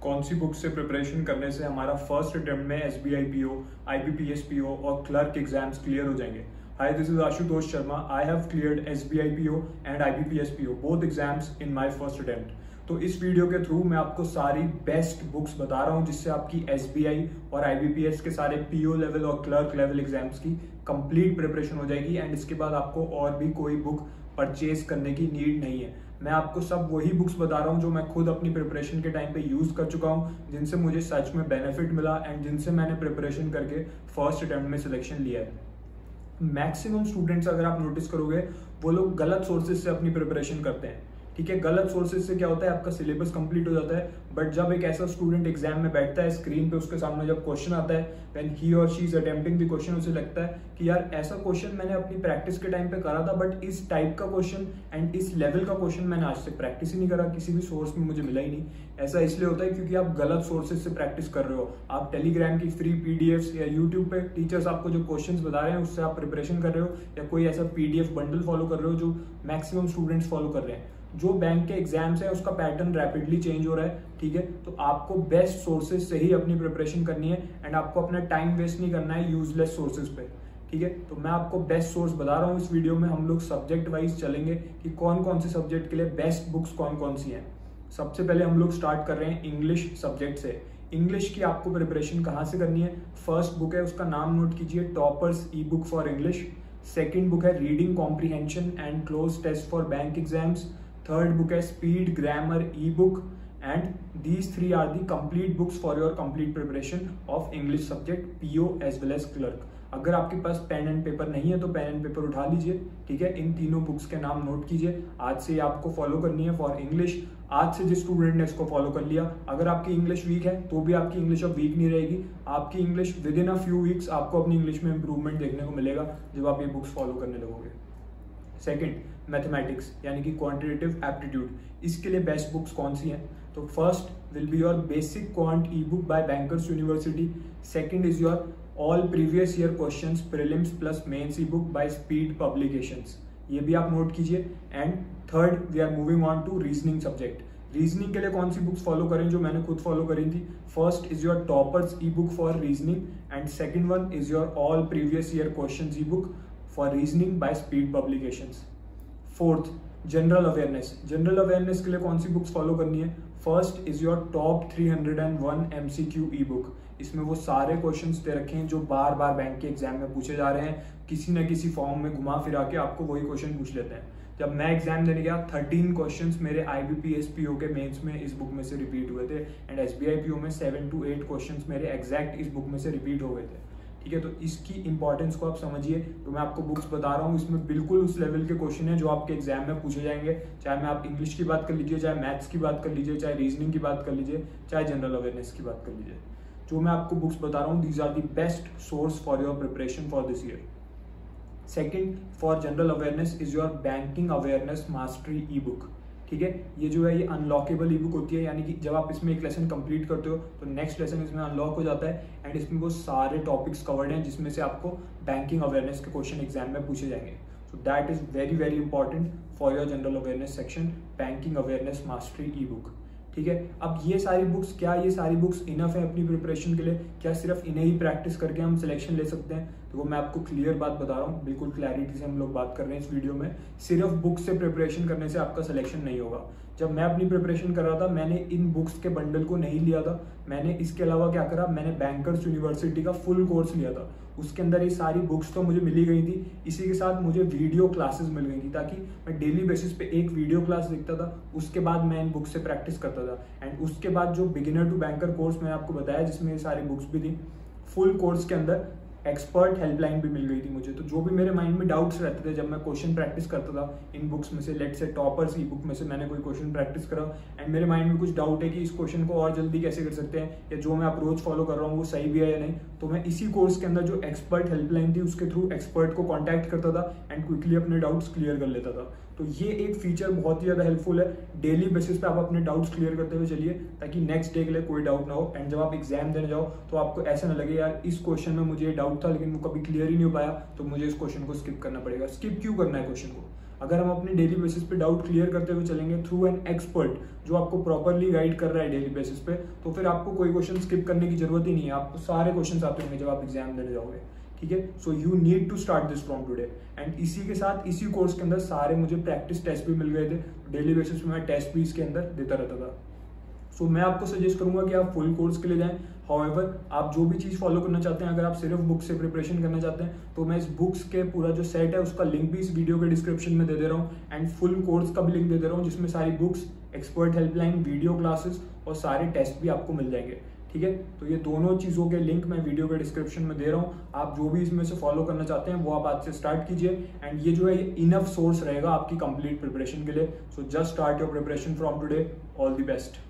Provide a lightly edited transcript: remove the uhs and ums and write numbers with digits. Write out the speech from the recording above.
कौन सी बुक से प्रिपरेशन करने से हमारा फर्स्ट अटेम्प्ट में एसबीआई पीओ, आईबीपीएस पीओ और क्लर्क एग्जाम्स क्लियर हो जाएंगे। Hi, this is Ashutosh Sharma. I have cleared SBI PO and IBPS PO both exams in my first attempt. तो इस वीडियो के थ्रू मैं आपको सारी बेस्ट बुक्स बता रहा हूं जिससे आपकी एसबीआई और आईबीपीएस के सारे पीओ लेवल और क्लर्क लेवल एग्जाम्स की कंप्लीट प्रिपरेशन हो जाएगी एंड इसके बाद आपको और भी कोई बुक परचेज करने की नीड नहीं है। मैं आपको सब वही बुक्स बता रहा हूँ जो मैं खुद अपनी प्रिपरेशन के टाइम पे यूज कर चुका हूँ, जिनसे मुझे सच में बेनिफिट मिला एंड जिनसे मैंने प्रिपरेशन करके फर्स्ट अटेम्प्ट में सिलेक्शन लिया है। मैक्सिमम स्टूडेंट्स अगर आप नोटिस करोगे वो लोग गलत सोर्सेज से अपनी प्रिपरेशन करते हैं। ठीक है, गलत सोर्सेज से क्या होता है, आपका सिलेबस कंप्लीट हो जाता है, बट जब एक ऐसा स्टूडेंट एग्जाम में बैठता है, स्क्रीन पे उसके सामने जब क्वेश्चन आता है, व्हेन ही और she is attempting the question, उसे लगता है कि यार ऐसा क्वेश्चन मैंने अपनी प्रैक्टिस के टाइम पे करा था, बट इस टाइप का क्वेश्चन एंड इस लेवल का क्वेश्चन मैंने आज तक प्रैक्टिस ही नहीं करा, किसी भी सोर्स में मुझे मिला ही नहीं। ऐसा इसलिए होता है क्योंकि आप गलत सोर्सेज से प्रैक्टिस कर रहे हो। आप टेलीग्राम की फ्री पीडीएफ्स या यूट्यूब पे टीचर्स आपको जो क्वेश्चंस बता रहे हैं उससे आप प्रिपरेशन कर रहे हो, या कोई ऐसा पीडीएफ बंडल फॉलो कर रहे हो जो मैक्सिमम स्टूडेंट्स फॉलो कर रहे हैं। जो बैंक के एग्जाम्स है उसका पैटर्न रैपिडली चेंज हो रहा है। ठीक है, तो आपको बेस्ट सोर्सेज से ही अपनी प्रिपरेशन करनी है एंड आपको अपना टाइम वेस्ट नहीं करना है यूजलेस सोर्सेज पे। ठीक है, तो मैं आपको बेस्ट सोर्स बता रहा हूँ इस वीडियो में। हम लोग सब्जेक्ट वाइज चलेंगे कि कौन कौन से सब्जेक्ट के लिए बेस्ट बुक्स कौन कौन सी हैं। सबसे पहले हम लोग स्टार्ट कर रहे हैं इंग्लिश सब्जेक्ट से। इंग्लिश की आपको प्रिपरेशन कहाँ से करनी है? फर्स्ट बुक है, उसका नाम नोट कीजिए, toppers e book for English. Second book है reading comprehension and cloze test for bank exams. Third book है speed grammar e book and these three are the complete books for your complete preparation of English subject PO as well as clerk. अगर आपके पास pen and paper नहीं है तो pen and paper उठा लीजिए। ठीक है, इन तीनों बुक्स के नाम नोट कीजिए। आज से आपको फॉलो करनी है फॉर इंग्लिश। आज से जिस स्टूडेंट ने इसको फॉलो कर लिया, अगर आपकी इंग्लिश वीक है तो भी आपकी इंग्लिश अब वीक नहीं रहेगी। आपकी English with in a few weeks आपको अपनी इंग्लिश में इंप्रूवमेंट देखने को मिलेगा जब आप ये बुक्स फॉलो करने लगोगे। सेकंड, मैथमेटिक्स यानी कि क्वांटिटेटिव एप्टीट्यूड। इसके लिए बेस्ट बुक्स कौन सी हैं? तो first will be your basic quant e book by bankers university. Second is your all previous year questions prelims plus mains e book by speed publications. ये भी आप नोट कीजिए। And third, we are moving on to reasoning subject. Reasoning के लिए कौन सी books follow करें जो मैंने खुद फॉलो करी थी? First is your toppers e book for reasoning and second one is your all previous year questions E book for reasoning bye speed publications. Fourth, general awareness. General awareness के लिए कौन सी books follow करनी है? First is your top 301 MCQ E book. इसमें वो सारे questions दे रखे हैं जो बार बार बैंक के एग्जाम में पूछे जा रहे हैं, किसी न किसी फॉर्म में घुमा फिरा के आपको वही क्वेश्चन पूछ लेते हैं। जब मैं एग्जाम देने गया 13 क्वेश्चंस मेरे आईबीपीएस पीओ के मेंस में इस बुक में से रिपीट हुए थे एंड एसबीआई पीओ में 7 to 8 क्वेश्चंस मेरे एग्जैक्ट इस बुक में से रिपीट हो गए थे। ठीक है, तो इसकी इंपॉर्टेंस को आप समझिए। तो मैं आपको बुक्स बता रहा हूँ, इसमें बिल्कुल उस लेवल के क्वेश्चन है जो आपके एग्जाम में पूछे जाएंगे, चाहे मैं आप इंग्लिश की बात कर लीजिए, चाहे मैथ्स की बात कर लीजिए, चाहे रीजनिंग की बात कर लीजिए, चाहे जनरल अवेयरनेस की बात कर लीजिए। जो मैं आपको बुक्स बता रहा हूँ, these are the best source for your preparation for this year. Second, for general awareness is your banking awareness mastery e book. ठीक है, ये जो है ये अनलॉकेबल ई बुक होती है, यानी कि जब आप इसमें एक लेसन कंप्लीट करते हो तो नेक्स्ट लेसन इसमें अनलॉक हो जाता है एंड इसमें वो सारे टॉपिक्स कवर्ड हैं जिसमें से आपको बैंकिंग अवेयरनेस के क्वेश्चन एग्जाम में पूछे जाएंगे। So that is very very important for your general awareness section, banking awareness mastery e book. ठीक है, अब ये सारी बुक्स, क्या ये सारी बुक्स इनफ है अपनी प्रिपरेशन के लिए? क्या सिर्फ इन्हें ही प्रैक्टिस करके हम सिलेक्शन ले सकते हैं? तो वो मैं आपको क्लियर बात बता रहा हूँ, बिल्कुल क्लैरिटी से हम लोग बात कर रहे हैं इस वीडियो में। सिर्फ बुक से प्रिपरेशन करने से आपका सिलेक्शन नहीं होगा। जब मैं अपनी प्रिपरेशन कर रहा था मैंने इन बुक्स के बंडल को नहीं लिया था, मैंने इसके अलावा क्या करा, मैंने बैंकर्स यूनिवर्सिटी का फुल कोर्स लिया था। उसके अंदर ये सारी बुक्स तो मुझे मिली गई थी, इसी के साथ मुझे वीडियो क्लासेस मिल गई थी ताकि मैं डेली बेसिस पे एक वीडियो क्लास देखता था, उसके बाद मैं इन बुक्स से प्रैक्टिस करता था। एंड उसके बाद जो बिगिनर टू बैंकर कोर्स मैंने आपको बताया जिसमें ये सारी बुक्स भी थी, फुल कोर्स के अंदर एक्सपर्ट हेल्पलाइन भी मिल गई थी मुझे। तो जो भी मेरे माइंड में डाउट्स रहते थे जब मैं क्वेश्चन प्रैक्टिस करता था इन बुक्स में से, लेट से टॉपर्स ई बुक में से मैंने कोई क्वेश्चन प्रैक्टिस करा एंड मेरे माइंड में कुछ डाउट है कि इस क्वेश्चन को और जल्दी कैसे कर सकते हैं या जो मैं अप्रोच फॉलो कर रहा हूँ वो सही भी है या नहीं, तो मैं इसी कोर्स के अंदर जो एक्सपर्ट हेल्पलाइन थी उसके थ्रू एक्सपर्ट को कॉन्टैक्ट करता था एंड क्विकली अपने डाउट्स क्लियर कर लेता था। तो ये एक फीचर बहुत ही ज़्यादा हेल्पफुल है। डेली बेसिस पे आप अपने डाउट्स क्लियर करते हुए चलिए ताकि नेक्स्ट डे के लिए कोई डाउट ना हो एंड जब आप एग्जाम देने जाओ तो आपको ऐसा ना लगे यार इस क्वेश्चन में मुझे डाउट था लेकिन वो कभी क्लियर ही नहीं हो पाया तो मुझे इस क्वेश्चन को स्किप करना पड़ेगा। स्किप क्यों करना है क्वेश्चन को? अगर हम अपनी डेली बेसिस पे डाउट क्लियर करते हुए चलेंगे थ्रू एन एक्सपर्ट जो आपको प्रॉपरली गाइड कर रहा है डेली बेसिस पे, तो फिर आपको कोई क्वेश्चन स्किप करने की जरूरत ही नहीं है, आपको सारे क्वेश्चन आते होंगे जब आप एग्जाम देने जाओगे। ठीक है, so you need to start this from today. And इसी के साथ इसी कोर्स के अंदर सारे मुझे प्रैक्टिस टेस्ट भी मिल गए थे, डेली बेसिस पे मैं टेस्ट भी इसके अंदर देता रहता था। सो मैं आपको सजेस्ट करूंगा कि आप फुल कोर्स के लिए जाएं। हाउएवर आप जो भी चीज़ फॉलो करना चाहते हैं, अगर आप सिर्फ बुक से प्रिपरेशन करना चाहते हैं तो मैं इस बुक्स के पूरा जो सेट है उसका लिंक भी इस वीडियो के डिस्क्रिप्शन में दे दे रहा हूँ, एंड फुल कोर्स का भी लिंक दे दे रहा हूँ जिसमें सारी books, expert helpline, video classes और सारे टेस्ट भी आपको मिल जाएंगे। ठीक है, तो ये दोनों चीज़ों के लिंक मैं वीडियो के डिस्क्रिप्शन में दे रहा हूँ, आप जो भी इसमें से फॉलो करना चाहते हैं वो आप आज से स्टार्ट कीजिए। एंड ये जो है इनफ सोर्स रहेगा आपकी कंप्लीट प्रिपरेशन के लिए। So just start your preparation from today. All the best.